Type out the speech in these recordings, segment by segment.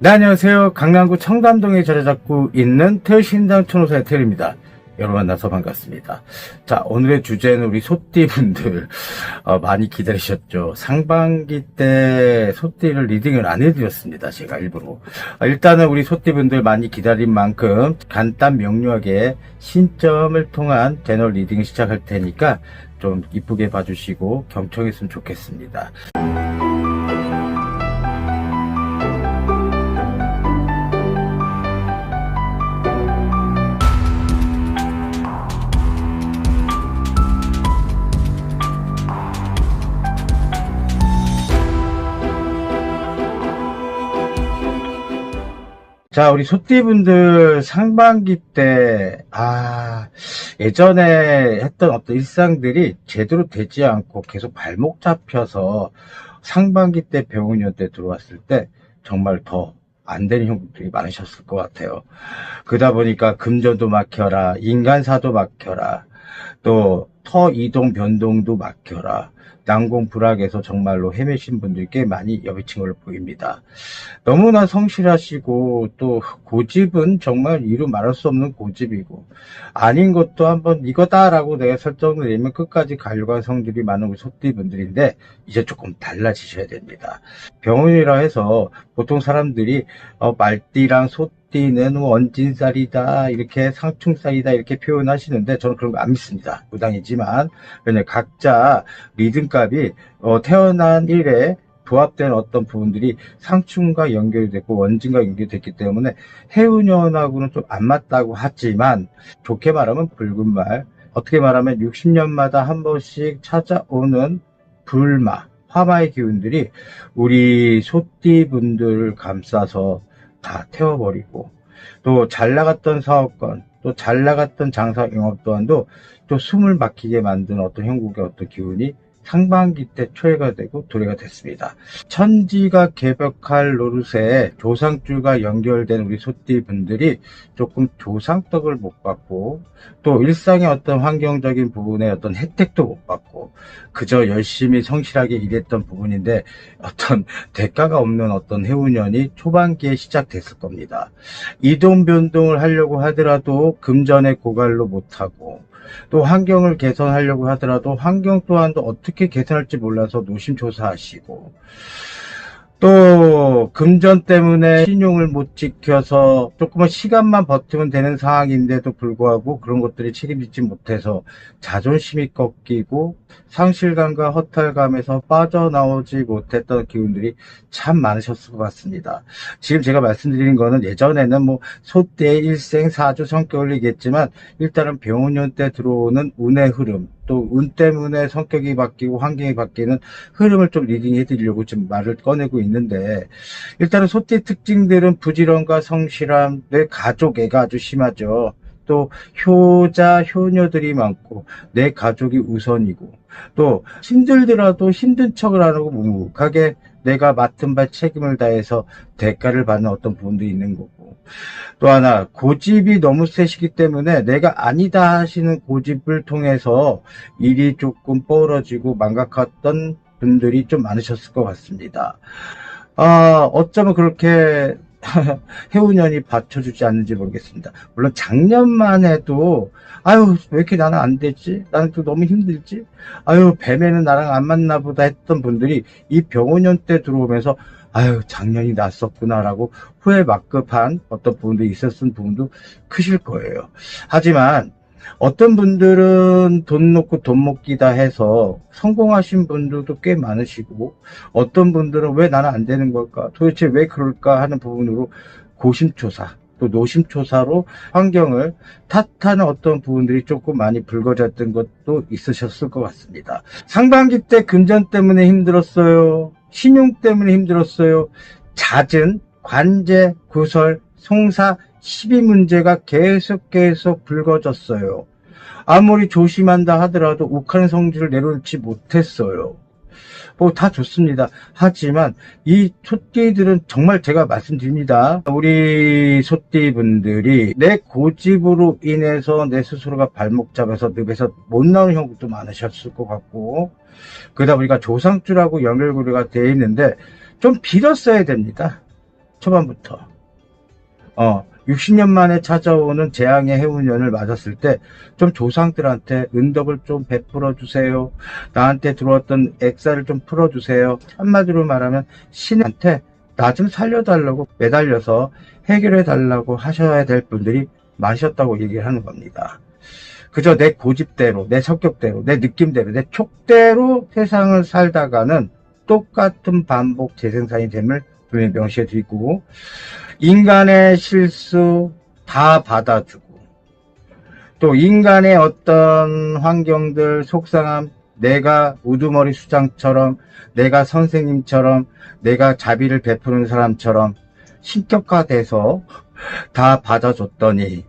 네, 안녕하세요. 강남구 청담동에 자리 잡고 있는 태신당 천호사의 태일입니다. 여러분 만나서 반갑습니다. 자, 오늘의 주제는 우리 소띠분들 많이 기다리셨죠. 상반기 때 소띠를 리딩을 안 해드렸습니다. 제가 일부러. 일단은 우리 소띠분들 많이 기다린 만큼 간단 명료하게 신점을 통한 제너럴 리딩을 시작할 테니까 좀 이쁘게 봐주시고 경청했으면 좋겠습니다. 자, 우리 소띠분들 상반기 때, 예전에 했던 어떤 일상들이 제대로 되지 않고 계속 발목 잡혀서 상반기 때 병원이원 때 들어왔을 때 정말 더 안 되는 형국들이 많으셨을 것 같아요. 그러다 보니까 금전도 막혀라, 인간사도 막혀라, 또 터 이동 변동도 막혀라, 난공불락에서 정말로 헤매신 분들이 꽤 많이 여비친 걸로 보입니다. 너무나 성실하시고 또 고집은 정말 이루 말할 수 없는 고집이고, 아닌 것도 한번 이거다라고 내가 설정을 내면 끝까지 가려고 하는 성질이 많은 우리 소띠분들인데 이제 조금 달라지셔야 됩니다. 병원이라 해서 보통 사람들이 말띠랑 소띠는 원진살이다, 이렇게 상충살이다 이렇게 표현하시는데 저는 그런 거 안 믿습니다. 무당이지만 왜냐면 각자 리듬값이 태어난 일에 부합된 어떤 부분들이 상충과 연결이 됐고 원진과 연결이 됐기 때문에 해운년하고는 좀 안 맞다고 하지만, 좋게 말하면 붉은 말, 어떻게 말하면 60년마다 한 번씩 찾아오는 불마, 화마의 기운들이 우리 소띠분들을 감싸서 다 태워버리고, 또 잘 나갔던 사업권, 또 잘 나갔던 장사 영업 또한도 또 숨을 막히게 만든 어떤 형국의 어떤 기운이 상반기 때 초래가 되고 도래가 됐습니다. 천지가 개벽할 노릇에 조상줄과 연결된 우리 소띠분들이 조금 조상떡을 못 받고, 또 일상의 어떤 환경적인 부분에 어떤 혜택도 못 받고 그저 열심히 성실하게 일했던 부분인데 어떤 대가가 없는 어떤 해운년이 초반기에 시작됐을 겁니다. 이동 변동을 하려고 하더라도 금전의 고갈로 못하고, 또 환경을 개선하려고 하더라도 환경 또한도 어떻게 개선할지 몰라서 노심초사하시고, 또 금전 때문에 신용을 못 지켜서 조금만 시간만 버티면 되는 상황인데도 불구하고 그런 것들이 책임지지 못해서 자존심이 꺾이고 상실감과 허탈감에서 빠져나오지 못했던 기운들이 참 많으셨을 것 같습니다. 지금 제가 말씀드린 거는 예전에는 뭐 소띠의 일생 사주 성격이겠지만, 일단은 병원년 때 들어오는 운의 흐름, 또 운 때문에 성격이 바뀌고 환경이 바뀌는 흐름을 좀 리딩해 드리려고 지금 말을 꺼내고 있는데, 일단은 소띠의 특징들은 부지런과 성실함, 내 가족애가 아주 심하죠. 또 효자 효녀들이 많고 내 가족이 우선이고, 또 힘들더라도 힘든 척을 안 하고 묵묵하게 내가 맡은 바 책임을 다해서 대가를 받는 어떤 부분도 있는 거고, 또 하나 고집이 너무 세시기 때문에 내가 아니다 하시는 고집을 통해서 일이 조금 뻐러지고 망각했던 분들이 좀 많으셨을 것 같습니다. 어쩌면 그렇게 해운년이 받쳐주지 않는지 모르겠습니다. 물론 작년만 해도 아유 왜 이렇게 나는 안 되지, 나는 또 너무 힘들지, 아유 뱀에는 나랑 안 맞나 보다 했던 분들이 이 병원년 때 들어오면서 아유 작년이 났었구나 라고 후회 막급한 어떤 부분도 있었던 부분도 크실 거예요. 하지만 어떤 분들은 돈 놓고 돈 먹기다 해서 성공하신 분들도 꽤 많으시고, 어떤 분들은 왜 나는 안 되는 걸까, 도대체 왜 그럴까 하는 부분으로 고심초사, 또 노심초사로 환경을 탓하는 어떤 부분들이 조금 많이 불거졌던 것도 있으셨을 것 같습니다. 상반기 때 금전 때문에 힘들었어요, 신용 때문에 힘들었어요, 잦은 관제, 구설, 송사, 시비 문제가 계속 불거졌어요. 아무리 조심한다 하더라도 욱하는 성질을 내려놓지 못했어요. 뭐 다 좋습니다. 하지만 이 소띠들은 정말 제가 말씀드립니다. 우리 소띠분들이 내 고집으로 인해서 내 스스로가 발목 잡아서 늪에서 못 나오는 형국도 많으셨을 것 같고, 그러다 보니까 조상줄하고 연결고리가 되어 있는데 좀 빌었어야 됩니다. 초반부터. 60년 만에 찾아오는 재앙의 해운년을 맞았을 때 좀 조상들한테 은덕을 좀 베풀어 주세요. 나한테 들어왔던 액사를 좀 풀어주세요. 한마디로 말하면 신한테 나 좀 살려달라고 매달려서 해결해 달라고 하셔야 될 분들이 많으셨다고 얘기를 하는 겁니다. 그저 내 고집대로, 내 성격대로, 내 느낌대로, 내 촉대로 세상을 살다가는 똑같은 반복 재생산이 됨을 분명히 명시해 드리고, 인간의 실수 다 받아주고, 또 인간의 어떤 환경들, 속상함, 내가 우두머리 수장처럼, 내가 선생님처럼, 내가 자비를 베푸는 사람처럼 신격화돼서 다 받아줬더니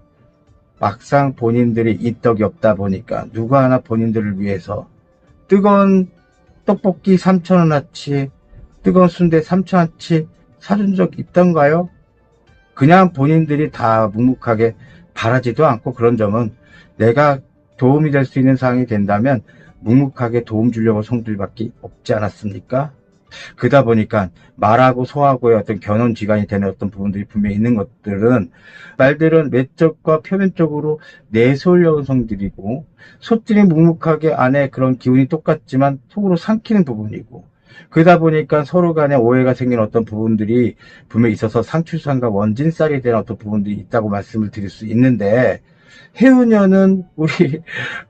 막상 본인들이 이떡이 없다 보니까 누구 하나 본인들을 위해서 뜨거운 떡볶이 3,000원어치, 뜨거운 순대 3,000원어치 사준 적 있던가요? 그냥 본인들이 다 묵묵하게 바라지도 않고, 그런 점은 내가 도움이 될 수 있는 사항이 된다면 묵묵하게 도움 주려고 성들밖에 없지 않았습니까? 그러다 보니까 말하고 소하고의 어떤 견원지간이 되는 어떤 부분들이 분명히 있는 것들은, 말들은 외적과 표면적으로 내세우려는 성들이고, 소들이 묵묵하게 안에 그런 기운이 똑같지만 속으로 삼키는 부분이고, 그러다 보니까 서로 간에 오해가 생기는 어떤 부분들이 분명히 있어서 상출산과 원진살이 되는 어떤 부분들이 있다고 말씀을 드릴 수 있는데, 해운년은 우리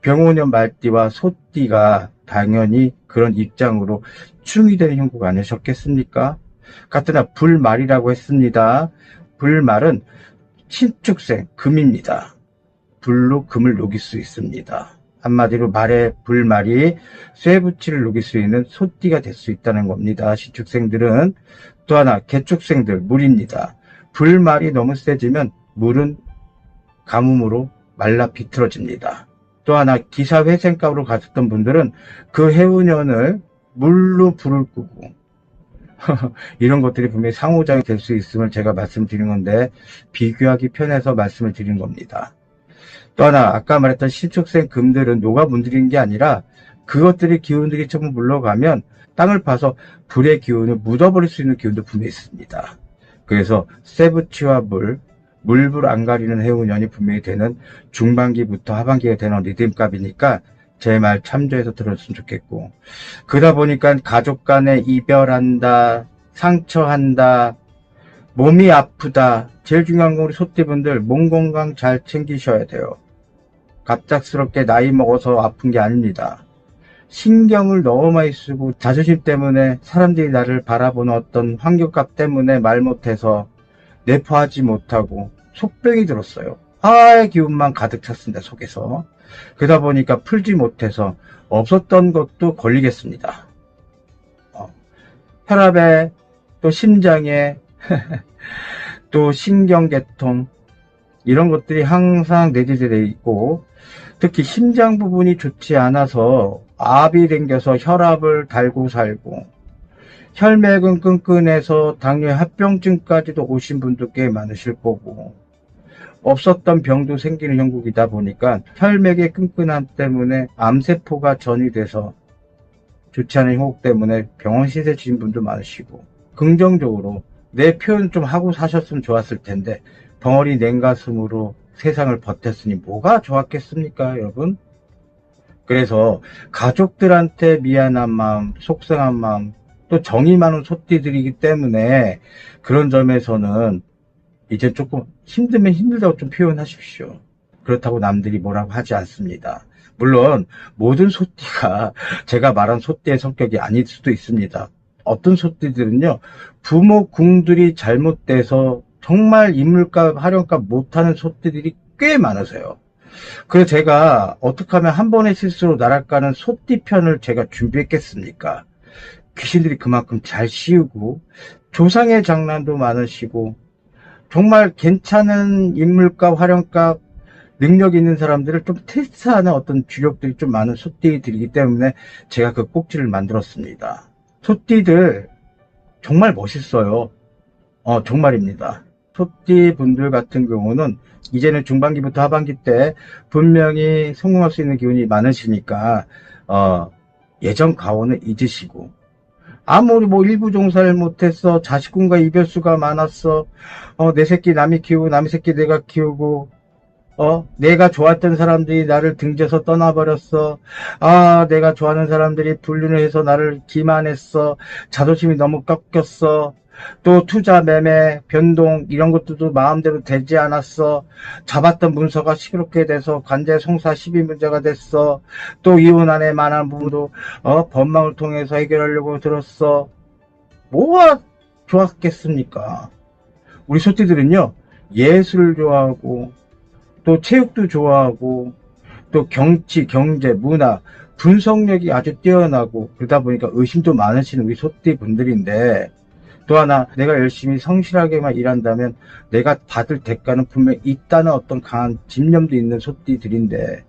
병호년 말띠와 소띠가 당연히 그런 입장으로 충이 되는 형국가 아니셨겠습니까? 같으나 불말이라고 했습니다. 불말은 신축생 금입니다. 불로 금을 녹일 수 있습니다. 한마디로 말의 불말이 쇠붙이를 녹일 수 있는 소띠가 될 수 있다는 겁니다. 신축생들은. 또 하나 개축생들 물입니다. 불말이 너무 세지면 물은 가뭄으로 말라 비틀어집니다. 또 하나 기사회생값으로 갔었던 분들은 그 해운년을 물로 불을 끄고 이런 것들이 분명히 상호작용이 될 수 있음을 제가 말씀드린 건데, 비교하기 편해서 말씀을 드린 겁니다. 또 하나 아까 말했던 신축생 금들은 녹아 문드리는 게 아니라 그것들이 기운들이 조금 물러가면 땅을 파서 불의 기운을 묻어버릴 수 있는 기운도 분명히 있습니다. 그래서 쇠붙이와 물불 안 가리는 해운년이 분명히 되는 중반기부터 하반기가 되는 리듬값이니까 제 말 참조해서 들었으면 좋겠고, 그러다 보니까 가족 간에 이별한다, 상처한다, 몸이 아프다. 제일 중요한 건 우리 소띠분들 몸 건강 잘 챙기셔야 돼요. 갑작스럽게 나이 먹어서 아픈 게 아닙니다. 신경을 너무 많이 쓰고 자존심 때문에 사람들이 나를 바라보는 어떤 환경값 때문에 말 못해서 내포하지 못하고 속병이 들었어요. 화의 기운만 가득 찼습니다, 속에서. 그러다 보니까 풀지 못해서 없었던 것도 걸리겠습니다. 혈압에, 또 심장에, 또 신경계통, 이런 것들이 항상 내재되어 있고, 특히 심장 부분이 좋지 않아서 압이 생겨서 혈압을 달고 살고, 혈맥은 끈끈해서 당뇨 합병증까지도 오신 분도 꽤 많으실 거고, 없었던 병도 생기는 형국이다 보니까 혈맥의 끈끈함 때문에 암세포가 전이 돼서 좋지 않은 형국 때문에 병원 시세 주신 분도 많으시고, 긍정적으로 내 표현 좀 하고 사셨으면 좋았을 텐데 벙어리 냉가슴으로 세상을 버텼으니 뭐가 좋았겠습니까, 여러분? 그래서 가족들한테 미안한 마음, 속상한 마음, 또 정이 많은 소띠들이기 때문에 그런 점에서는 이제 조금 힘들면 힘들다고 좀 표현하십시오. 그렇다고 남들이 뭐라고 하지 않습니다. 물론 모든 소띠가 제가 말한 소띠의 성격이 아닐 수도 있습니다. 어떤 소띠들은요, 부모 궁들이 잘못돼서 정말 인물값, 활용값 못하는 소띠들이 꽤 많으세요. 그래서 제가 어떻게 하면 한 번의 실수로 날아가는 소띠 편을 제가 준비했겠습니까? 귀신들이 그만큼 잘 씌우고 조상의 장난도 많으시고 정말 괜찮은 인물값, 활용값, 능력 있는 사람들을 좀 테스트하는 어떤 주력들이 좀 많은 소띠들이기 때문에 제가 그 꼭지를 만들었습니다. 소띠들 정말 멋있어요. 정말입니다. 소띠 분들 같은 경우는 이제는 중반기부터 하반기 때 분명히 성공할 수 있는 기운이 많으시니까 예전 과오는 잊으시고 아무리 뭐 일부 종사를 못했어. 자식군과 이별수가 많았어. 내 새끼 남이 키우고 남의 새끼 내가 키우고, 내가 좋았던 사람들이 나를 등져서 떠나버렸어. 내가 좋아하는 사람들이 불륜을 해서 나를 기만했어. 자존심이 너무 꺾였어. 또 투자, 매매, 변동 이런 것들도 마음대로 되지 않았어. 잡았던 문서가 시끄럽게 돼서 관제 송사 시비 문제가 됐어. 또 이혼 안에 많은 부분도 법망을 통해서 해결하려고 들었어. 뭐가 좋았겠습니까? 우리 소띠들은요, 예술을 좋아하고 또 체육도 좋아하고 또 정치, 경제, 문화, 분석력이 아주 뛰어나고 그러다 보니까 의심도 많으신 우리 소띠 분들인데, 또 하나 내가 열심히 성실하게만 일한다면 내가 받을 대가는 분명히 있다는 어떤 강한 집념도 있는 소띠들인데,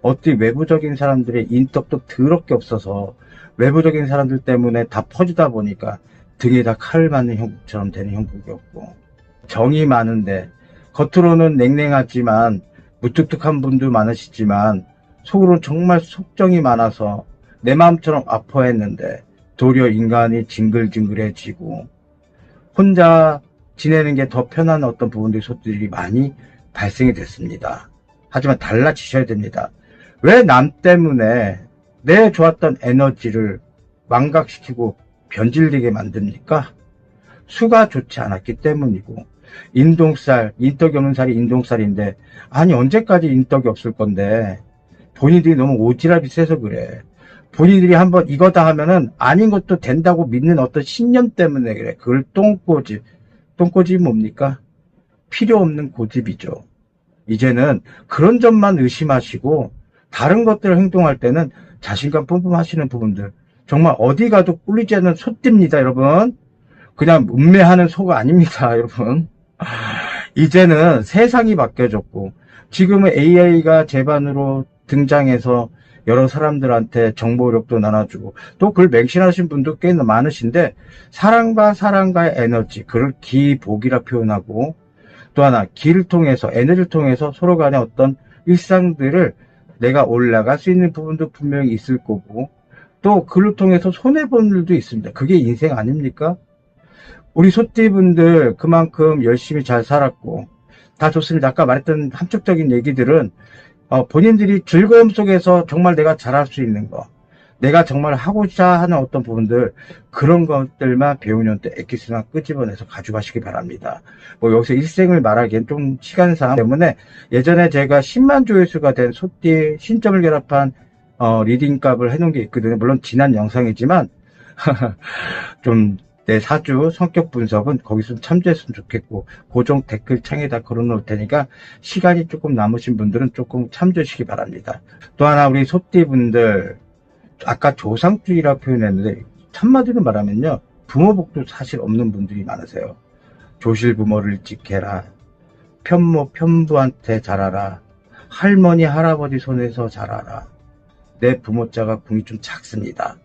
어떤 외부적인 사람들의 인덕도 더럽게 없어서 외부적인 사람들 때문에 다 퍼주다 보니까 등에다 칼을 맞는 형국처럼 되는 형국이었고, 정이 많은데 겉으로는 냉랭하지만 무뚝뚝한 분도 많으시지만 속으로는 정말 속정이 많아서 내 마음처럼 아파했는데 도리어 인간이 징글징글해지고 혼자 지내는 게 더 편한 어떤 부분들이 소들이 많이 발생이 됐습니다. 하지만 달라지셔야 됩니다. 왜 남 때문에 내 좋았던 에너지를 망각시키고 변질되게 만듭니까? 수가 좋지 않았기 때문이고, 인동살, 인덕이 없는 살이 인동살인데, 아니 언제까지 인덕이 없을 건데, 본인들이 너무 오지랖이 세서 그래. 본인들이 한번 이거다 하면은 아닌 것도 된다고 믿는 어떤 신념 때문에 그래. 그걸 똥꼬집. 똥꼬집이 뭡니까? 필요 없는 고집이죠. 이제는 그런 점만 의심하시고 다른 것들을 행동할 때는 자신감 뿜뿜하시는 부분들, 정말 어디 가도 꿀리지 않는 소띠입니다, 여러분. 그냥 음매하는 소가 아닙니다, 여러분. 이제는 세상이 바뀌어졌고, 지금은 AI가 제반으로 등장해서 여러 사람들한테 정보력도 나눠주고, 또 그걸 맹신하신 분도 꽤 많으신데, 사랑과 사랑과의 에너지, 그걸 기복이라 표현하고, 또 하나 기를 통해서, 에너지를 통해서 서로 간의 어떤 일상들을 내가 올라갈 수 있는 부분도 분명히 있을 거고, 또 그를 통해서 손해본 일도 있습니다. 그게 인생 아닙니까? 우리 소띠분들 그만큼 열심히 잘 살았고 다 좋습니다. 아까 말했던 함축적인 얘기들은 본인들이 즐거움 속에서 정말 내가 잘할 수 있는 거, 내가 정말 하고자 하는 어떤 부분들, 그런 것들만 배우는 때 엑기스만 끄집어내서 가져가시기 바랍니다. 뭐 여기서 일생을 말하기엔 좀 시간상 때문에, 예전에 제가 10만 조회수가 된 소띠 신점을 결합한 리딩 값을 해놓은 게 있거든요. 물론 지난 영상이지만 좀 내 사주 성격 분석은 거기서 참조했으면 좋겠고, 고정 댓글 창에다 걸어놓을 테니까 시간이 조금 남으신 분들은 조금 참조하시기 바랍니다. 또 하나 우리 소띠 분들, 아까 조상주의라 표현했는데 한마디로 말하면요, 부모복도 사실 없는 분들이 많으세요. 조실부모를 지켜라, 편모 편부한테 잘하라, 할머니 할아버지 손에서 자라라. 내 부모자가 궁이 좀 작습니다.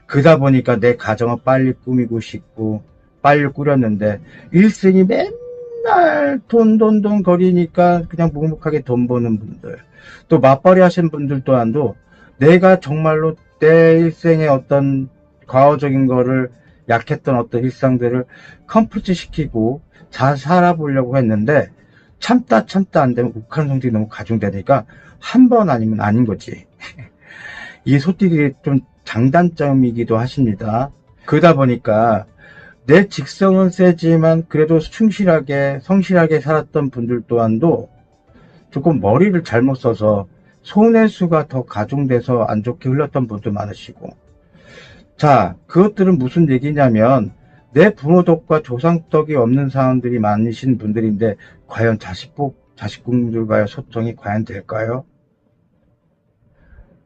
그러다 보니까 내 가정을 빨리 꾸미고 싶고 빨리 꾸렸는데, 일생이 맨날 돈 거리니까 그냥 묵묵하게 돈 버는 분들, 또 맞벌이 하신 분들 또한도 내가 정말로 내 일생의 어떤 과거적인 거를, 약했던 어떤 일상들을 컴프트 시키고 잘 살아보려고 했는데, 참다 안 되면 욱하는 성질이 너무 가중되니까 한 번 아니면 아닌 거지. 이 소띠들이 좀 장단점이기도 하십니다. 그러다 보니까 내 직성은 세지만 그래도 충실하게 성실하게 살았던 분들 또한도 조금 머리를 잘못 써서 손해수가 더 가중돼서 안 좋게 흘렀던 분도 많으시고, 자, 그것들은 무슨 얘기냐면, 내 부모덕과 조상덕이 없는 사람들이 많으신 분들인데 과연 자식분들과의 소통이 과연 될까요?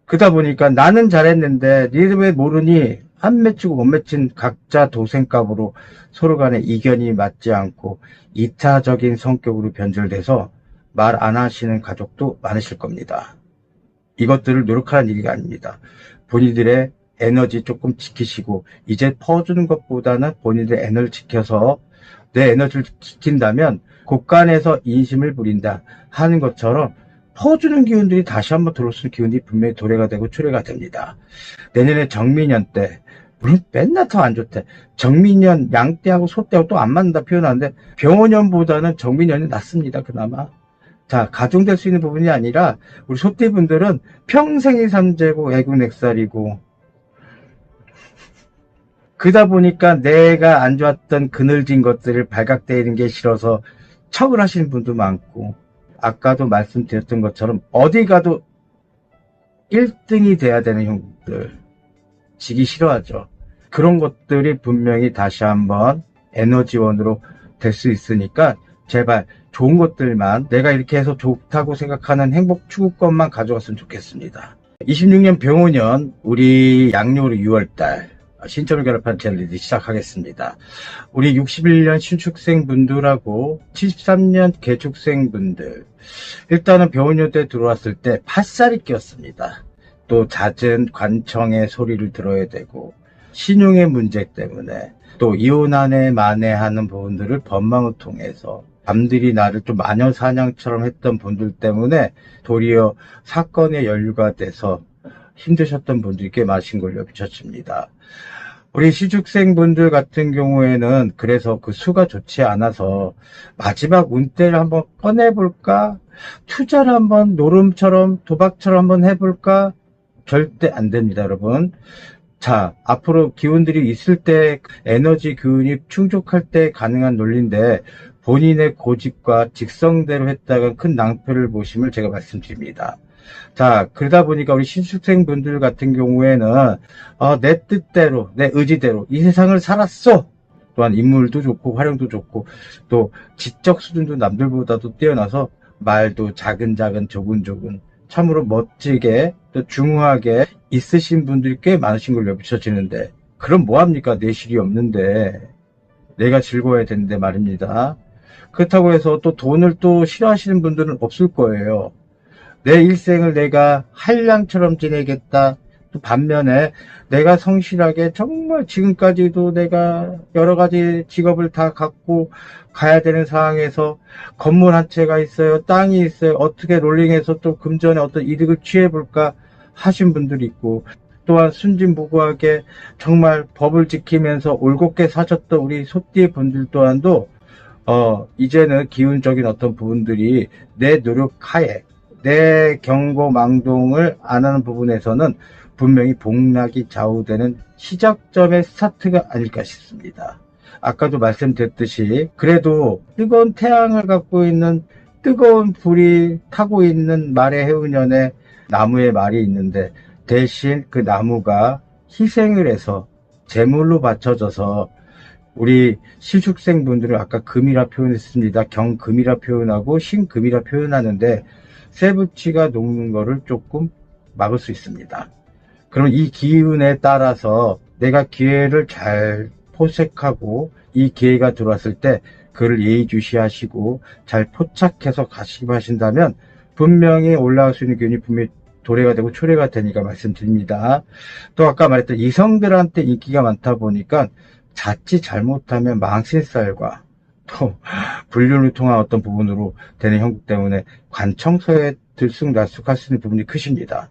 그러다 보니까 나는 잘했는데 니들 왜 모르니, 안 맺히고 못 맺힌 각자 도생값으로 서로 간에 이견이 맞지 않고 이타적인 성격으로 변질돼서 말 안 하시는 가족도 많으실 겁니다. 이것들을 노력하는 얘기가 아닙니다. 본인들의 에너지 조금 지키시고, 이제 퍼주는 것보다는 본인들의 에너지를 지켜서 내 에너지를 지킨다면 곳간에서 인심을 부린다 하는 것처럼 퍼주는 기운들이 다시 한번 들어올 수 있는 기운이 분명히 도래가 되고 초래가 됩니다. 내년에 정민년 때 우리 맨날 더 안 좋대. 정민년, 양떼하고 소떼하고 또 안 맞는다 표현하는데 병원년보다는 정민년이 낫습니다. 그나마. 자, 가중될 수 있는 부분이 아니라 우리 소떼분들은 평생이 삼재고 애군액살이고 그러다 보니까 내가 안 좋았던 그늘진 것들을 발각되는 게 싫어서 척을 하시는 분도 많고, 아까도 말씀드렸던 것처럼 어디 가도 1등이 돼야 되는 형들 지기 싫어하죠. 그런 것들이 분명히 다시 한번 에너지원으로 될 수 있으니까 제발 좋은 것들만, 내가 이렇게 해서 좋다고 생각하는 행복 추구권만 가져갔으면 좋겠습니다. 26년 병호년 우리 양력으로 6월달 신점을 결합한 젤리드 시작하겠습니다. 우리 61년 신축생 분들하고 73년 개축생 분들, 일단은 병원년 때 들어왔을 때 팥살이 꼈습니다. 또 잦은 관청의 소리를 들어야 되고 신용의 문제 때문에 또 이혼안에 만회하는 부분들을 법망을 통해서 남들이 나를 좀 마녀 사냥처럼 했던 분들 때문에 도리어 사건에 연루가 돼서 힘드셨던 분들이 꽤 많으신 걸로 비춰집니다. 우리 시축생분들 같은 경우에는 그래서 그 수가 좋지 않아서 마지막 운대를 한번 꺼내볼까? 투자를 한번 노름처럼 도박처럼 한번 해볼까? 절대 안 됩니다, 여러분. 자, 앞으로 기운들이 있을 때 에너지 기운이 충족할 때 가능한 논리인데 본인의 고집과 직성대로 했다가 큰 낭패를 보심을 제가 말씀드립니다. 자, 그러다 보니까 우리 신축생분들 같은 경우에는 내 뜻대로, 내 의지대로 이 세상을 살았어. 또한 인물도 좋고 활용도 좋고 또 지적 수준도 남들보다도 뛰어나서 말도 작은 조근조근 참으로 멋지게 또 중후하게 있으신 분들이 꽤 많으신 걸로 비춰지는데, 그럼 뭐합니까? 내실이 없는데 내가 즐거워야 되는데 말입니다. 그렇다고 해서 또 돈을 또 싫어하시는 분들은 없을 거예요. 내 일생을 내가 한량처럼 지내겠다. 또 반면에 내가 성실하게 정말 지금까지도 내가 여러 가지 직업을 다 갖고 가야 되는 상황에서 건물 한 채가 있어요. 땅이 있어요. 어떻게 롤링해서 또 금전에 어떤 이득을 취해볼까 하신 분들이 있고, 또한 순진무구하게 정말 법을 지키면서 올곧게 사셨던 우리 소띠 분들 또한도 이제는 기운적인 어떤 부분들이 내 노력하에 내 경고망동을 안 하는 부분에서는 분명히 복락이 좌우되는 시작점의 스타트가 아닐까 싶습니다. 아까도 말씀드렸듯이 그래도 뜨거운 태양을 갖고 있는 뜨거운 불이 타고 있는 말의 해운년에 나무에 말이 있는데, 대신 그 나무가 희생을 해서 제물로 바쳐져서 우리 신축생분들은 아까 금이라 표현했습니다. 경금이라 표현하고 신금이라 표현하는데 쇠붙이가 녹는 거를 조금 막을 수 있습니다. 그럼 이 기운에 따라서 내가 기회를 잘 포색하고 이 기회가 들어왔을 때 그를 예의주시하시고 잘 포착해서 가시고 하신다면 분명히 올라갈 수 있는 기운이 분명히 도래가 되고 초래가 되니까 말씀드립니다. 또 아까 말했던 이성들한테 인기가 많다 보니까 자칫 잘못하면 망신살과 또 불륜을 통한 어떤 부분으로 되는 형국 때문에 관청서에 들쑥날쑥할 수 있는 부분이 크십니다.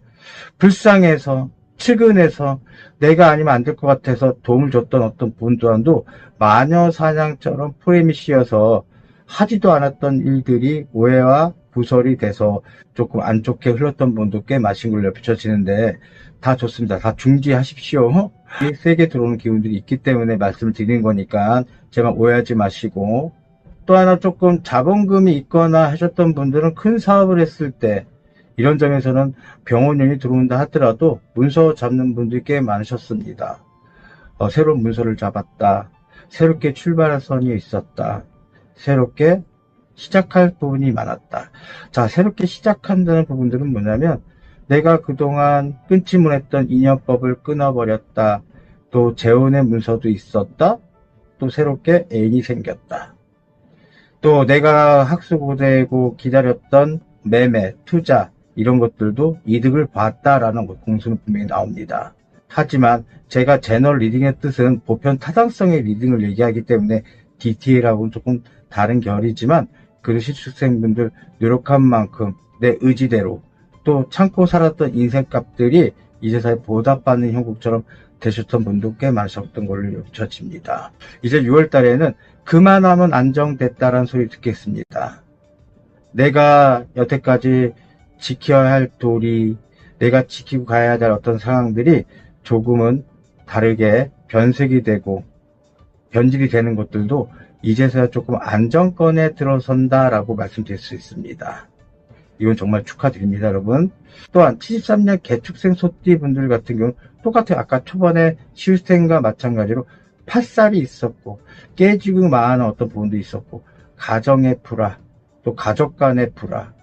불쌍해서 측은해서 내가 아니면 안 될 것 같아서 도움을 줬던 어떤 분 또한도 마녀 사냥처럼 프레임이 씌어서 하지도 않았던 일들이 오해와 구설이 돼서 조금 안 좋게 흘렀던 분도 꽤 많으신 걸로 비춰지는데, 다 좋습니다. 다 중지하십시오. 세게 들어오는 기운들이 있기 때문에 말씀을 드리는 거니까 제가 오해하지 마시고, 또 하나 조금 자본금이 있거나 하셨던 분들은 큰 사업을 했을 때 이런 점에서는 병원년이 들어온다 하더라도 문서 잡는 분들이 꽤 많으셨습니다. 새로운 문서를 잡았다. 새롭게 출발할 선이 있었다. 새롭게 시작할 부분이 많았다. 자, 새롭게 시작한다는 부분들은 뭐냐면 내가 그동안 끊지 못했던 인연법을 끊어버렸다. 또 재혼의 문서도 있었다. 또 새롭게 애인이 생겼다. 또 내가 학수고대고 기다렸던 매매, 투자 이런 것들도 이득을 봤다라는 공수는 분명히 나옵니다. 하지만 제가 제너럴 리딩의 뜻은 보편 타당성의 리딩을 얘기하기 때문에 디테일하고는 조금 다른 결이지만 그래도 시축생분들 노력한 만큼 내 의지대로 또 참고 살았던 인생값들이 이제서야 보답받는 형국처럼 되셨던 분도 꽤 많으셨던 걸로 여겨집니다. 이제 6월 달에는 그만하면 안정됐다라는 소리 듣겠습니다. 내가 여태까지 지켜야 할 도리, 내가 지키고 가야 될 어떤 상황들이 조금은 다르게 변색이 되고 변질이 되는 것들도 이제서야 조금 안정권에 들어선다라고 말씀드릴 수 있습니다. 이건 정말 축하드립니다, 여러분. 또한 73년 개축생 소띠 분들 같은 경우는 똑같아요. 아까 초반에 시스템과 마찬가지로 팥살이 있었고 깨지고 마는 어떤 부분도 있었고 가정의 불화, 또 가족 간의 불화,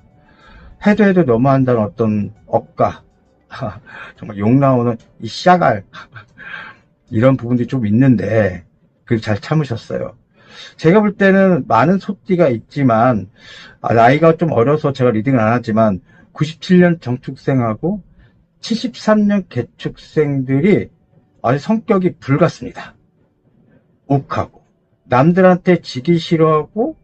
해도 너무한다는 어떤 억가, 정말 욕 나오는 이 씨앗알 이런 부분들이 좀 있는데 그걸 잘 참으셨어요. 제가 볼 때는 많은 소띠가 있지만 나이가 좀 어려서 제가 리딩을 안 하지만 97년 정축생하고 73년 개축생들이 아주 성격이 불같습니다. 욱하고 남들한테 지기 싫어하고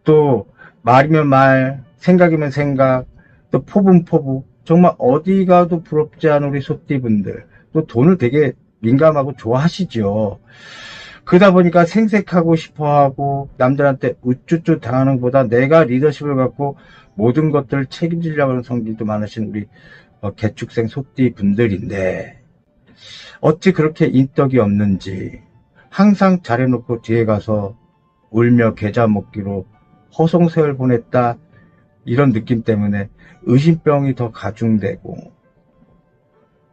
또 말이면 말, 생각이면 생각, 또 포부면 포부, 정말 어디 가도 부럽지 않은 우리 소띠분들, 또 돈을 되게 민감하고 좋아하시죠. 그러다 보니까 생색하고 싶어하고 남들한테 우쭈쭈 당하는 것보다 내가 리더십을 갖고 모든 것들을 책임지려고 하는 성질도 많으신 우리 개축생 소띠 분들인데 어찌 그렇게 인덕이 없는지 항상 잘해놓고 뒤에 가서 울며 계좌 먹기로 허송세월 보냈다 이런 느낌 때문에 의심병이 더 가중되고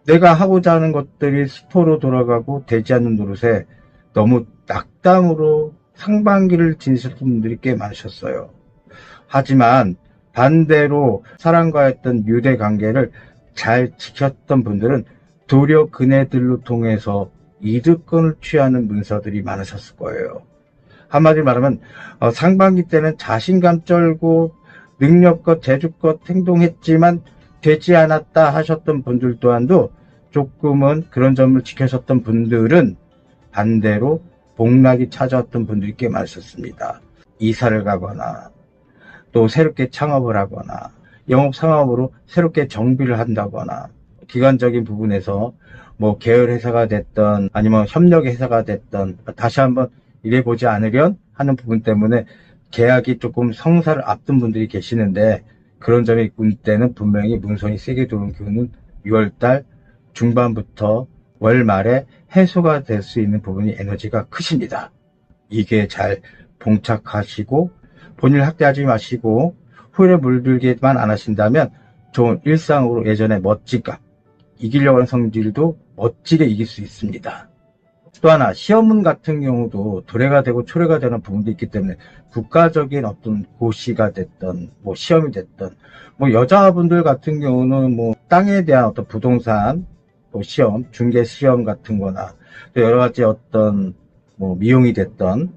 내가 하고자 하는 것들이 수포로 돌아가고 되지 않는 노릇에 너무 낙담으로 상반기를 지내셨던 분들이 꽤 많으셨어요. 하지만 반대로 사람과 했던 유대 관계를 잘 지켰던 분들은 도리어 그네들로 통해서 이득권을 취하는 문서들이 많으셨을 거예요. 한마디로 말하면 상반기 때는 자신감 쩔고 능력껏 재주껏 행동했지만 되지 않았다 하셨던 분들 또한도 조금은 그런 점을 지켜셨던 분들은 반대로 복락이 찾아왔던 분들이 꽤 많으셨습니다. 이사를 가거나 또 새롭게 창업을 하거나 영업 상업으로 새롭게 정비를 한다거나 기관적인 부분에서 뭐 계열 회사가 됐던 아니면 협력 회사가 됐던 다시 한번 일해보지 않으련 하는 부분 때문에 계약이 조금 성사를 앞둔 분들이 계시는데 그런 점이 있을 때는 분명히 문선이 세게 들어오는 기운은 6월달 중반부터 월 말에 해소가 될 수 있는 부분이 에너지가 크십니다. 이게 잘 봉착하시고 본인을 학대하지 마시고 후회에 물들게만 안 하신다면 좋은 일상으로 예전에 멋지가 이기려고 하는 성질도 멋지게 이길 수 있습니다. 또 하나 시험문 같은 경우도 도래가 되고 초래가 되는 부분도 있기 때문에 국가적인 어떤 고시가 됐던 뭐 시험이 됐던 뭐 여자분들 같은 경우는 뭐 땅에 대한 어떤 부동산 뭐 시험, 중개 시험 같은 거나 또 여러 가지 어떤 뭐 미용이 됐던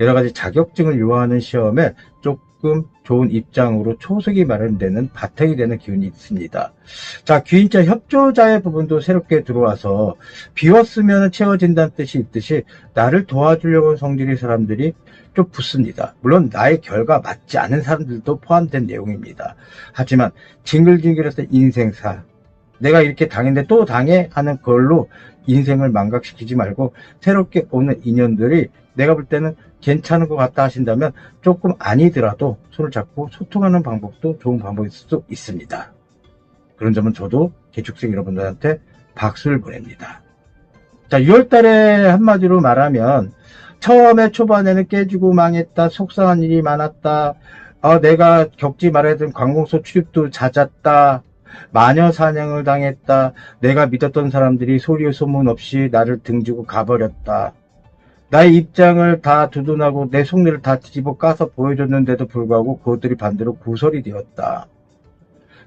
여러 가지 자격증을 요하는 시험에 조금 좋은 입장으로 초석이 마련되는 바탕이 되는 기운이 있습니다. 자, 귀인자 협조자의 부분도 새롭게 들어와서 비웠으면 채워진다는 뜻이 있듯이 나를 도와주려고 하는 성질의 사람들이 좀 붙습니다. 물론 나의 결과 맞지 않은 사람들도 포함된 내용입니다. 하지만 징글징글해서 인생사 내가 이렇게 당했는데 또 당해 하는 걸로 인생을 망각시키지 말고 새롭게 오는 인연들이 내가 볼 때는 괜찮은 것 같다 하신다면 조금 아니더라도 손을 잡고 소통하는 방법도 좋은 방법일 수도 있습니다. 그런 점은 저도 개축생 여러분들한테 박수를 보냅니다. 자, 6월달에 한마디로 말하면 처음에 초반에는 깨지고 망했다, 속상한 일이 많았다, 내가 겪지 말아야 되는 관공서 출입도 잦았다, 마녀 사냥을 당했다, 내가 믿었던 사람들이 소리 소문 없이 나를 등지고 가버렸다, 나의 입장을 다 두둔하고 내 속내를 다 뒤집어 까서 보여줬는데도 불구하고 그것들이 반대로 구설이 되었다,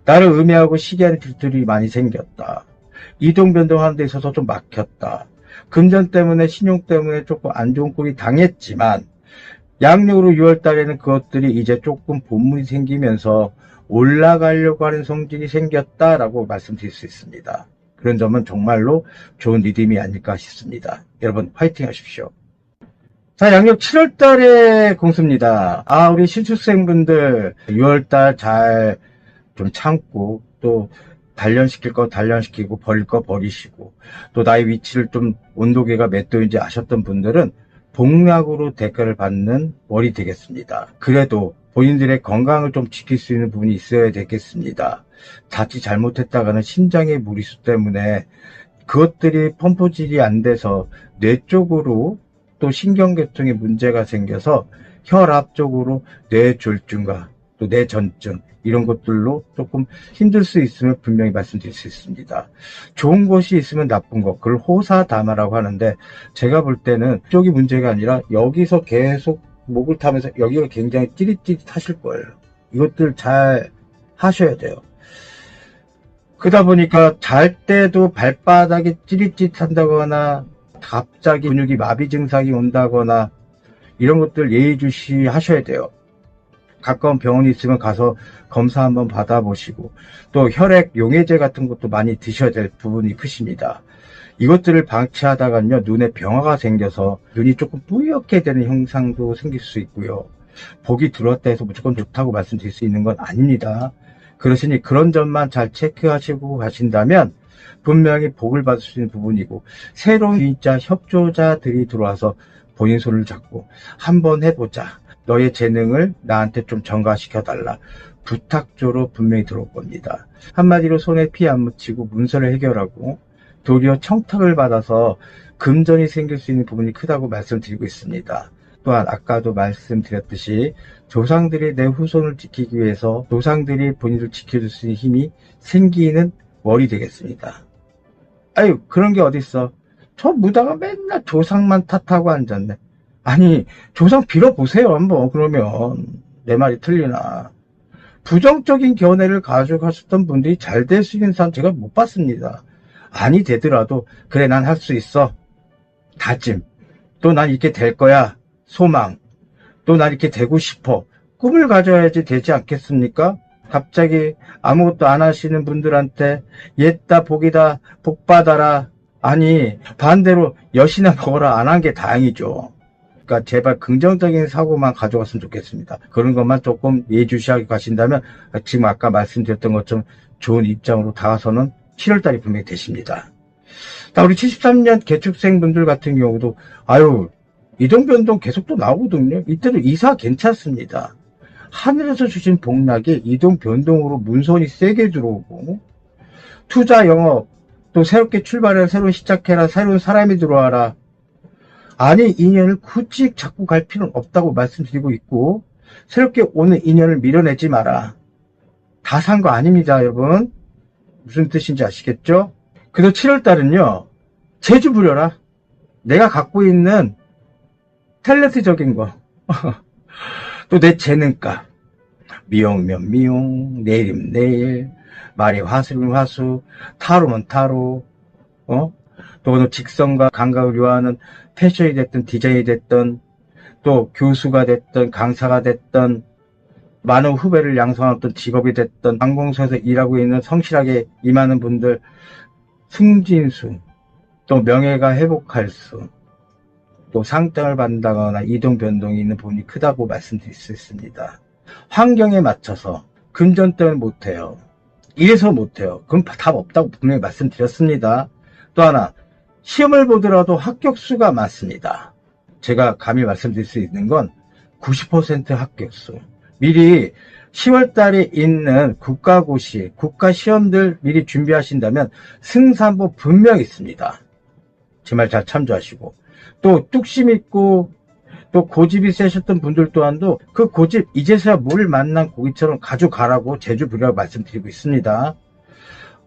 나를 음해하고 시기하는 일들이 많이 생겼다, 이동 변동하는 데 있어서 좀 막혔다, 금전 때문에 신용 때문에 조금 안 좋은 꼴이 당했지만 양력으로 6월달에는 그것들이 이제 조금 본문이 생기면서 올라가려고 하는 성질이 생겼다라고 말씀드릴 수 있습니다. 그런 점은 정말로 좋은 리듬이 아닐까 싶습니다. 여러분 화이팅 하십시오. 자, 양력 7월달에 공수입니다. 우리 신축생분들 6월달 잘 좀 참고 또 단련시킬 거 단련시키고 버릴 거 버리시고, 또 나의 위치를 좀 온도계가 몇 도인지 아셨던 분들은 복약으로 대가를 받는 월이 되겠습니다. 그래도 본인들의 건강을 좀 지킬 수 있는 부분이 있어야 되겠습니다. 자칫 잘못했다가는 심장의 무리수 때문에 그것들이 펌프질이 안 돼서 뇌 쪽으로 또 신경계통에 문제가 생겨서 혈압 쪽으로 뇌졸중과 또 뇌전증 이런 것들로 조금 힘들 수 있으면 분명히 말씀드릴 수 있습니다. 좋은 것이 있으면 나쁜 것, 그걸 호사다마라고 하는데, 제가 볼 때는 쪽이 문제가 아니라 여기서 계속 목을 타면서 여기가 굉장히 찌릿찌릿 하실 거예요. 이것들 잘 하셔야 돼요. 그러다 보니까 잘 때도 발바닥이 찌릿찌릿 한다거나 갑자기 근육이 마비 증상이 온다거나 이런 것들 예의주시 하셔야 돼요. 가까운 병원이 있으면 가서 검사 한번 받아보시고, 또 혈액 용해제 같은 것도 많이 드셔야 될 부분이 크십니다. 이것들을 방치하다가는요, 눈에 병화가 생겨서 눈이 조금 뿌옇게 되는 형상도 생길 수 있고요. 복이 들어왔다 해서 무조건 좋다고 말씀드릴 수 있는 건 아닙니다. 그러시니 그런 점만 잘 체크하시고 가신다면 분명히 복을 받을 수 있는 부분이고, 새로운 유인자 협조자들이 들어와서 본인 손을 잡고 한번 해보자, 너의 재능을 나한테 좀 전가시켜달라, 부탁조로 분명히 들어올 겁니다. 한마디로 손에 피 안 묻히고 문서를 해결하고 도리어 청탁을 받아서 금전이 생길 수 있는 부분이 크다고 말씀드리고 있습니다. 또한 아까도 말씀드렸듯이 조상들이 내 후손을 지키기 위해서 조상들이 본인을 지켜줄 수 있는 힘이 생기는 월이 되겠습니다. 아유, 그런 게 어딨어. 저 무다가 맨날 조상만 탓하고 앉았네. 아니, 조상 빌어보세요 한번. 그러면 내 말이 틀리나. 부정적인 견해를 가져가셨던 분들이 잘 될 수 있는 사람 제가 못 봤습니다. 아니 되더라도 그래 난 할 수 있어, 다짐, 또 난 이렇게 될 거야, 소망, 또 난 이렇게 되고 싶어, 꿈을 가져야지 되지 않겠습니까? 갑자기 아무것도 안 하시는 분들한테 옛다 복이다 복 받아라, 아니 반대로 여시나 먹어라 안 한 게 다행이죠. 그러니까 제발 긍정적인 사고만 가져갔으면 좋겠습니다. 그런 것만 조금 예주시하게 가신다면 지금 아까 말씀드렸던 것처럼 좋은 입장으로 다가서는 7월달이 분명히 되십니다. 우리 73년 개축생분들 같은 경우도 아유 이동변동 계속 또 나오거든요. 이때도 이사 괜찮습니다. 하늘에서 주신 복락이 이동변동으로 문선이 세게 들어오고, 투자 영업, 또 새롭게 출발해라, 새로 시작해라, 새로운 사람이 들어와라, 아니 인연을 굳이 잡고 갈 필요는 없다고 말씀드리고 있고, 새롭게 오는 인연을 밀어내지 마라. 다 산 거 아닙니다 여러분. 무슨 뜻인지 아시겠죠? 그래서 7월달은요 재주 부려라. 내가 갖고 있는 탤런트적인 거 또 내 재능값, 미용면 미용, 내일이면 내일, 말이 화수면 화수, 타로면 타로, 또 직성과 감각을 요하는 패션이 됐든 디자인이 됐든, 또 교수가 됐든 강사가 됐든, 많은 후배를 양성한 어떤 직업이 됐든, 항공사에서 일하고 있는 성실하게 임하는 분들 승진수, 또 명예가 회복할 수, 또 상장을 받는다거나 이동 변동이 있는 부분이 크다고 말씀드릴 수 있습니다. 환경에 맞춰서 금전 때문에 못해요, 이래서 못해요, 그럼 답 없다고 분명히 말씀드렸습니다. 또 하나, 시험을 보더라도 합격수가 많습니다. 제가 감히 말씀드릴 수 있는 건 90% 합격수. 미리 10월달에 있는 국가고시, 국가시험들 미리 준비하신다면 승산보 분명히 있습니다. 제 말 잘 참조하시고, 또 뚝심 있고 또 고집이 세셨던 분들 또한도 그 고집 이제서야 물 만난 고기처럼 가져가라고 재주 부리라고 말씀드리고 있습니다.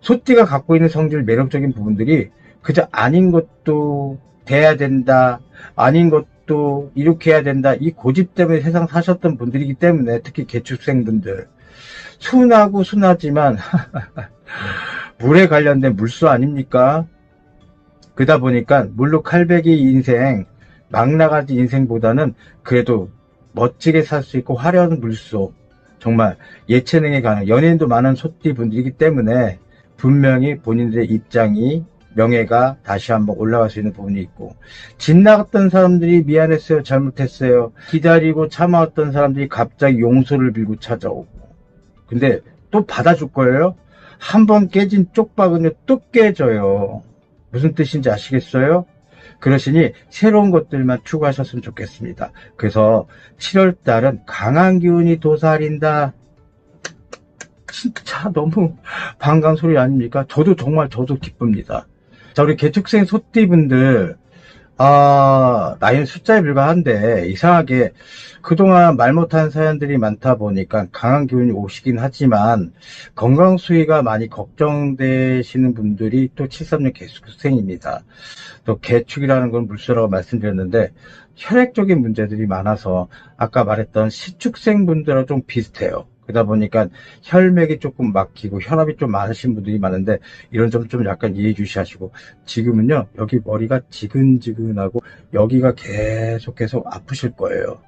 소띠가 갖고 있는 성질 매력적인 부분들이 그저 아닌 것도 돼야 된다, 아닌 것도 이렇게 해야 된다, 이 고집 때문에 세상 사셨던 분들이기 때문에, 특히 개축생분들 순하고 순하지만 물에 관련된 물수 아닙니까? 그러다 보니까 물로 칼배기 인생, 막 나가지 인생보다는 그래도 멋지게 살 수 있고 화려한 물소, 정말 예체능에 관한 연예인도 많은 소띠 분들이기 때문에 분명히 본인들의 입장이, 명예가 다시 한번 올라갈 수 있는 부분이 있고, 집 나갔던 사람들이 미안했어요, 잘못했어요, 기다리고 참아왔던 사람들이 갑자기 용서를 빌고 찾아오고, 근데 또 받아줄 거예요? 한번 깨진 쪽박은요 또 깨져요. 무슨 뜻인지 아시겠어요? 그러시니 새로운 것들만 추구하셨으면 좋겠습니다. 그래서 7월달은 강한 기운이 도사린다. 진짜 너무 반가운 소리 아닙니까? 저도 기쁩니다. 자, 우리 개축생 소띠분들, 나이는 숫자에 불과한데, 이상하게 그동안 말 못한 사연들이 많다 보니까 강한 기운이 오시긴 하지만, 건강 수위가 많이 걱정되시는 분들이 또 73년 개축생입니다. 또 개축이라는 건 물수라고 말씀드렸는데, 혈액적인 문제들이 많아서, 아까 말했던 시축생 분들하고 좀 비슷해요. 그러다 보니까 혈맥이 조금 막히고 혈압이 좀 많으신 분들이 많은데 이런 점 좀 약간 이해해 주시고 지금은요 여기 머리가 지근지근하고 여기가 계속 아프실 거예요.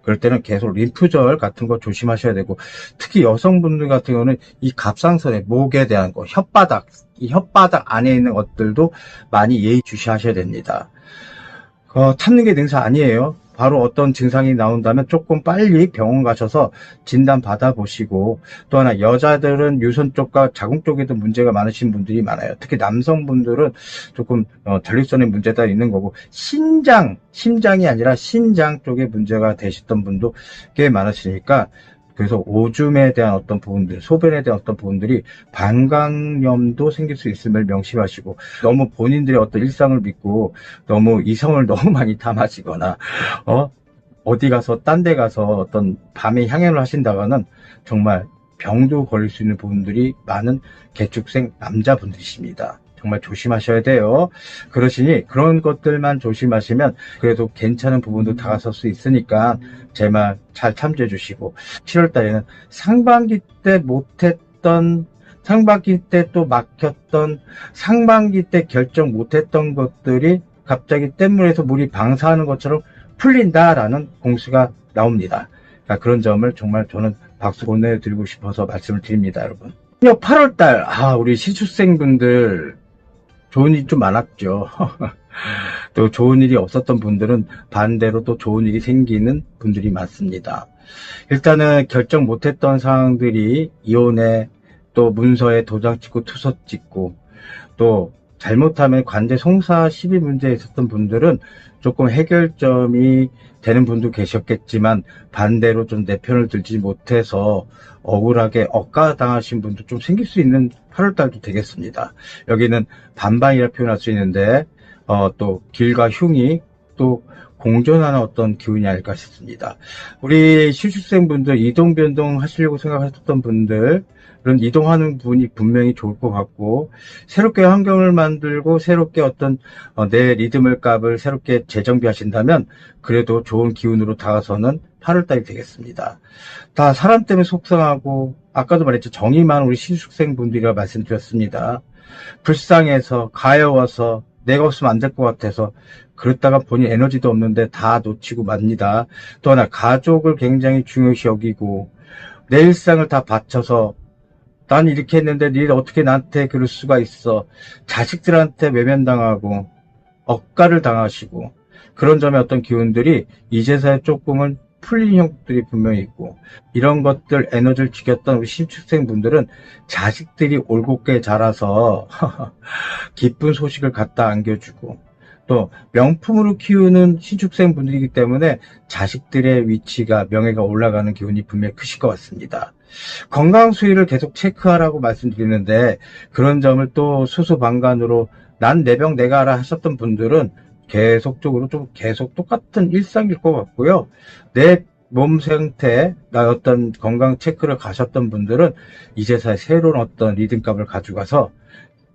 그럴 때는 계속 림프절 같은 거 조심하셔야 되고 특히 여성분들 같은 경우는 이 갑상선에 목에 대한 거 이 혓바닥 안에 있는 것들도 많이 예의 주시하셔야 됩니다. 참는 게 능사 아니에요. 바로 어떤 증상이 나온다면 조금 빨리 병원 가셔서 진단 받아보시고 또 하나 여자들은 유선 쪽과 자궁 쪽에도 문제가 많으신 분들이 많아요. 특히 남성분들은 조금 전립선에 문제가 있는 거고 심장이 아니라 신장 쪽에 문제가 되셨던 분도 꽤 많으시니까 그래서 오줌에 대한 어떤 부분들, 소변에 대한 어떤 부분들이 방광염도 생길 수 있음을 명심하시고 너무 본인들의 어떤 일상을 믿고 너무 이성을 너무 많이 담아지거나 어디 가서 딴 데 가서 어떤 밤에 향연을 하신다가는 정말 병도 걸릴 수 있는 부분들이 많은 개축생 남자분들이십니다. 정말 조심하셔야 돼요. 그러시니 그런 것들만 조심하시면 그래도 괜찮은 부분도 다가설 수 있으니까 제 말 잘 참조해 주시고 7월 달에는 상반기 때 못했던 상반기 때 또 막혔던 상반기 때 결정 못했던 것들이 갑자기 뗏물에서 물이 방사하는 것처럼 풀린다라는 공수가 나옵니다. 그러니까 그런 점을 정말 저는 박수 보내드리고 싶어서 말씀을 드립니다, 여러분. 8월달, 우리 시축생분들 좋은 일이 좀 많았죠. 또 좋은 일이 없었던 분들은 반대로 또 좋은 일이 생기는 분들이 많습니다. 일단은 결정 못했던 사항들이 이혼에 또 문서에 도장 찍고 투서 찍고 또 잘못하면 관제 송사 시비 문제에 있었던 분들은 조금 해결점이 되는 분도 계셨겠지만 반대로 좀 내 편을 들지 못해서 억울하게 억가당하신 분도 좀 생길 수 있는 8월달도 되겠습니다. 여기는 반반이라 표현할 수 있는데 또 길과 흉이 또 공존하는 어떤 기운이 아닐까 싶습니다. 우리 시축생분들 이동 변동 하시려고 생각하셨던 분들은 이동하는 분이 분명히 좋을 것 같고 새롭게 환경을 만들고 새롭게 어떤 내 리듬을 값을 새롭게 재정비하신다면 그래도 좋은 기운으로 다가서는 8월달이 되겠습니다. 다 사람 때문에 속상하고 아까도 말했죠. 정이 많은 우리 시축생분들이라 말씀드렸습니다. 불쌍해서 가여워서 내가 없으면 안 될 것 같아서 그랬다가 본인 에너지도 없는데 다 놓치고 맙니다. 또 하나 가족을 굉장히 중요시 여기고 내 일상을 다 바쳐서 난 이렇게 했는데 니들 어떻게 나한테 그럴 수가 있어. 자식들한테 외면당하고 억가를 당하시고 그런 점의 어떤 기운들이 이제서야 조금은 풀린 형국들이 분명히 있고 이런 것들 에너지를 지켰던 우리 신축생분들은 자식들이 올곧게 자라서 기쁜 소식을 갖다 안겨주고 또 명품으로 키우는 신축생분들이기 때문에 자식들의 위치가 명예가 올라가는 기운이 분명히 크실 것 같습니다. 건강 수위를 계속 체크하라고 말씀드리는데 그런 점을 또 수수방관으로 난 내 병 내가 알아 하셨던 분들은 계속적으로 좀 계속 똑같은 일상일 것 같고요. 내 몸 상태, 나 어떤 건강 체크를 가셨던 분들은 이제서야 새로운 어떤 리듬값을 가져가서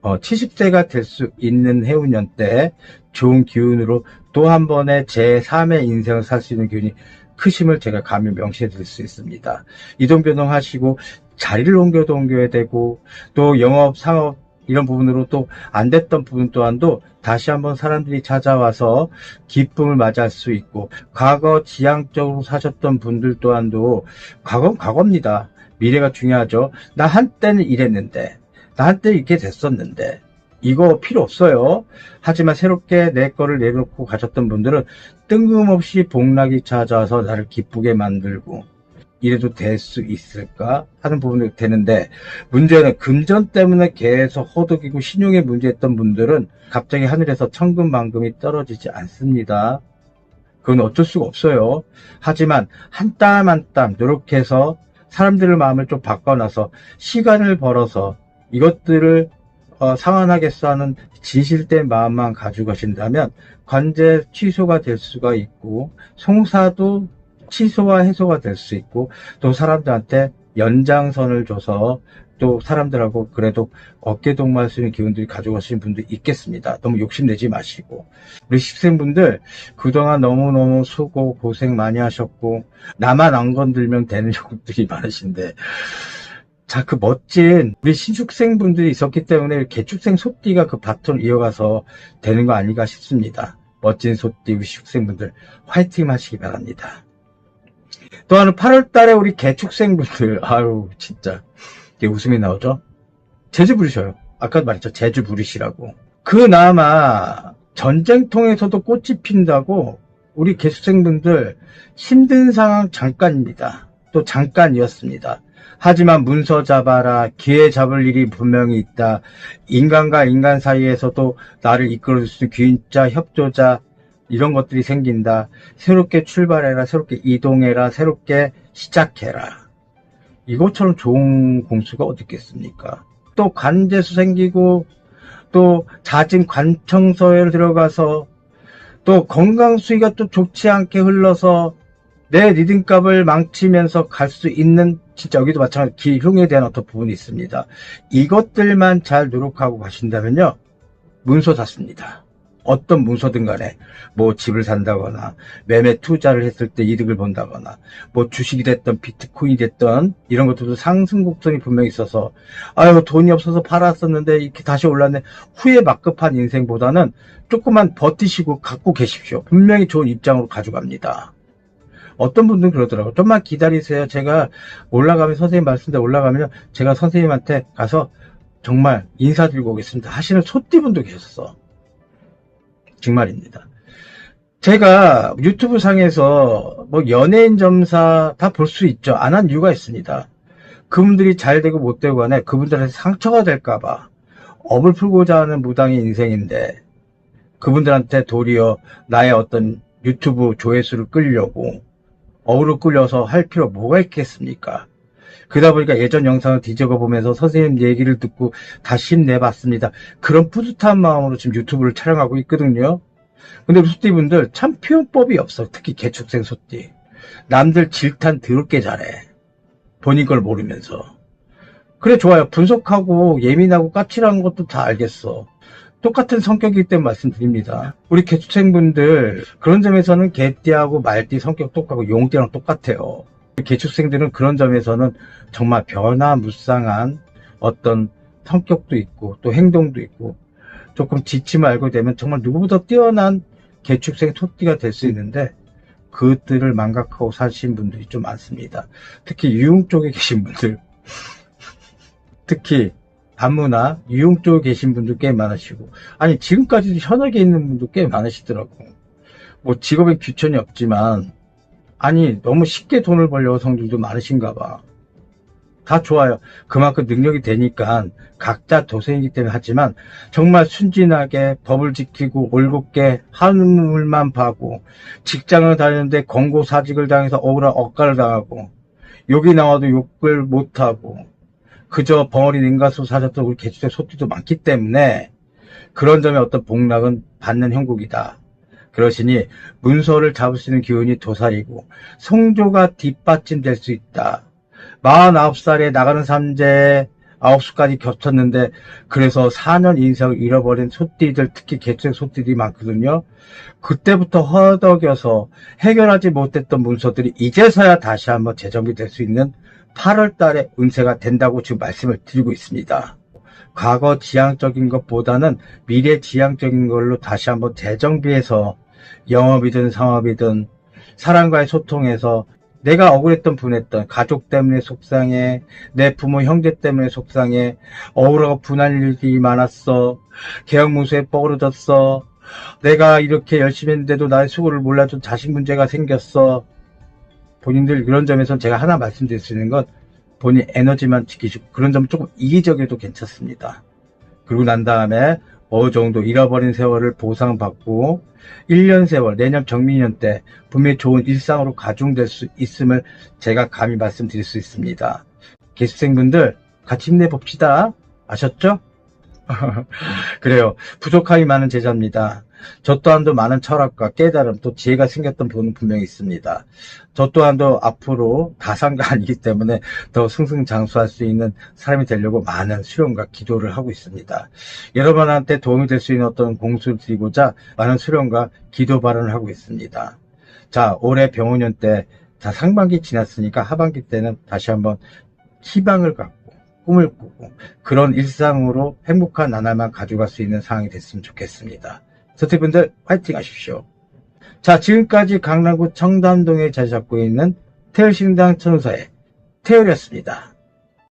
70세가 될 수 있는 해운년 때 좋은 기운으로 또 한 번의 제3의 인생을 살 수 있는 기운이 크심을 제가 감히 명시해 드릴 수 있습니다. 이동 변동하시고 자리를 옮겨도 옮겨야 되고 또 영업, 상업 이런 부분으로 또 안 됐던 부분 또한도 다시 한번 사람들이 찾아와서 기쁨을 맞이할 수 있고 과거 지향적으로 사셨던 분들 또한도 과거는 과거입니다. 미래가 중요하죠. 나 한때는 이랬는데 나 한때 이렇게 됐었는데 이거 필요 없어요. 하지만 새롭게 내 거를 내놓고 가셨던 분들은 뜬금없이 복락이 찾아와서 나를 기쁘게 만들고 이래도 될 수 있을까 하는 부분이 되는데, 문제는 금전 때문에 계속 허덕이고 신용에 문제였던 분들은 갑자기 하늘에서 천금만금이 떨어지지 않습니다. 그건 어쩔 수가 없어요. 하지만 한 땀 한 땀 노력해서 사람들의 마음을 좀 바꿔놔서 시간을 벌어서 이것들을 상환하겠어 하는 진실된 마음만 가지고 가신다면 관제 취소가 될 수가 있고, 송사도 취소와 해소가 될 수 있고, 또 사람들한테 연장선을 줘서 또 사람들하고 그래도 어깨 동무할 수 있는 기운들이 가져가시는 분도 있겠습니다. 너무 욕심내지 마시고, 우리 식생분들 그동안 너무너무 수고 고생 많이 하셨고, 나만 안 건들면 되는 분들이 많으신데, 자, 그 멋진 우리 신축생분들이 있었기 때문에 개축생 소띠가 그 바톤을 이어가서 되는 거 아닌가 싶습니다. 멋진 소띠 우리 신축생분들 화이팅 하시기 바랍니다. 또 하나 8월 달에 우리 개축생분들, 아유 진짜 이게 웃음이 나오죠. 재주 부리셔요. 아까도 말했죠, 재주 부리시라고. 그나마 전쟁통에서도 꽃이 핀다고 우리 개축생분들 힘든 상황 잠깐입니다. 또 잠깐이었습니다. 하지만 문서 잡아라, 기회 잡을 일이 분명히 있다. 인간과 인간 사이에서도 나를 이끌어줄 수 있는 귀인자, 협조자, 이런 것들이 생긴다. 새롭게 출발해라, 새롭게 이동해라, 새롭게 시작해라. 이것처럼 좋은 공수가 어디 있겠습니까? 또 관제수 생기고, 또 잦은 관청서에 들어가서, 또 건강 수위가 또 좋지 않게 흘러서 내 리듬값을 망치면서 갈 수 있는, 진짜 여기도 마찬가지로 기흉에 대한 어떤 부분이 있습니다. 이것들만 잘 노력하고 가신다면요, 문서 샀습니다. 어떤 문서든 간에, 뭐 집을 산다거나 매매 투자를 했을 때 이득을 본다거나, 뭐 주식이 됐던 비트코인이 됐던 이런 것들도 상승 곡선이 분명히 있어서, 아유 돈이 없어서 팔았었는데 이렇게 다시 올랐네, 후회 막급한 인생보다는 조금만 버티시고 갖고 계십시오. 분명히 좋은 입장으로 가져갑니다. 어떤 분들은 그러더라고요. 좀만 기다리세요. 제가 올라가면, 선생님 말씀대로 올라가면 제가 선생님한테 가서 정말 인사드리고 오겠습니다 하시는 소띠분도 계셨어. 정말입니다. 제가 유튜브 상에서 뭐 연예인 점사 다 볼 수 있죠. 안 한 이유가 있습니다. 그분들이 잘 되고 못 되고 간에 그분들한테 상처가 될까봐 업을 풀고자 하는 무당의 인생인데, 그분들한테 도리어 나의 어떤 유튜브 조회수를 끌려고 업으로 끌려서 할 필요 뭐가 있겠습니까? 그러다 보니까 예전 영상을 뒤적어 보면서 선생님 얘기를 듣고 다시 힘내봤습니다. 그런 뿌듯한 마음으로 지금 유튜브를 촬영하고 있거든요. 근데 우리 소띠분들 참 표현법이 없어. 특히 개축생 소띠. 남들 질탄 더럽게 잘해. 본인 걸 모르면서. 그래, 좋아요. 분석하고 예민하고 까칠한 것도 다 알겠어. 똑같은 성격이기 때문에 말씀드립니다. 우리 개축생분들 그런 점에서는 개띠하고 말띠 성격 똑같고 용띠랑 똑같아요. 개축생들은 그런 점에서는 정말 변화무쌍한 어떤 성격도 있고 또 행동도 있고, 조금 지치면 알고 되면 정말 누구보다 뛰어난 개축생 소띠가 될 수 있는데, 그것들을 망각하고 사신 분들이 좀 많습니다. 특히 유흥 쪽에 계신 분들, 특히 반문화 유흥 쪽에 계신 분들 꽤 많으시고, 아니 지금까지도 현역에 있는 분도 꽤 많으시더라고. 뭐 직업에 귀천이 없지만, 아니 너무 쉽게 돈을 벌려고 성들도 많으신가 봐. 다 좋아요. 그만큼 능력이 되니까 각자 도생이기 때문에 하지만, 정말 순진하게 법을 지키고 올곧게 하늘만 봐고, 직장을 다니는데 권고사직을 당해서 억울한 억가를 당하고, 욕이 나와도 욕을 못하고 그저 벙어리 인가수 사셨던 우리 개축생 소띠도 많기 때문에, 그런 점에 어떤 복락은 받는 형국이다. 그러시니 문서를 잡을 수 있는 기운이 도살이고 성조가 뒷받침될 수 있다. 49살에 나가는 삼재 9수까지 겹쳤는데, 그래서 4년 인생을 잃어버린 소띠들, 특히 개축생 소띠들이 많거든요. 그때부터 허덕여서 해결하지 못했던 문서들이 이제서야 다시 한번 재정비될 수 있는 8월 달에 운세가 된다고 지금 말씀을 드리고 있습니다. 과거 지향적인 것보다는 미래 지향적인 걸로 다시 한번 재정비해서 영업이든 상업이든 사람과의 소통에서, 내가 억울했던 분했던 가족 때문에 속상해, 내 부모 형제 때문에 속상해, 억울하고 분할 일이 많았어, 계약무수에 뻐그러졌어, 내가 이렇게 열심히 했는데도 나의 수고를 몰라준 자식 문제가 생겼어, 본인들 이런 점에서 제가 하나 말씀드릴 수 있는 건 본인 에너지만 지키시고 그런 점 조금 이기적이어도 괜찮습니다. 그러고 난 다음에 어느 정도 잃어버린 세월을 보상받고 1년 세월 내년 정민년 때 분명히 좋은 일상으로 가중될 수 있음을 제가 감히 말씀드릴 수 있습니다. 개수생분들 같이 힘내봅시다. 아셨죠? 그래요. 부족함이 많은 제자입니다. 저 또한도 많은 철학과 깨달음 또 지혜가 생겼던 부분은 분명히 있습니다. 저 또한도 앞으로 다산가 아니기 때문에 더 승승장수할 수 있는 사람이 되려고 많은 수련과 기도를 하고 있습니다. 여러분한테 도움이 될 수 있는 어떤 공수를 드리고자 많은 수련과 기도 발언을 하고 있습니다. 자, 올해 병원년 때 다 상반기 지났으니까 하반기 때는 다시 한번 희망을 갖고 꿈을 꾸고 그런 일상으로 행복한 나날만 가져갈 수 있는 상황이 됐으면 좋겠습니다. 서태분들 화이팅 하십시오. 자, 지금까지 강남구 청담동에 자리 잡고 있는 태열신당 천사의 태열이었습니다.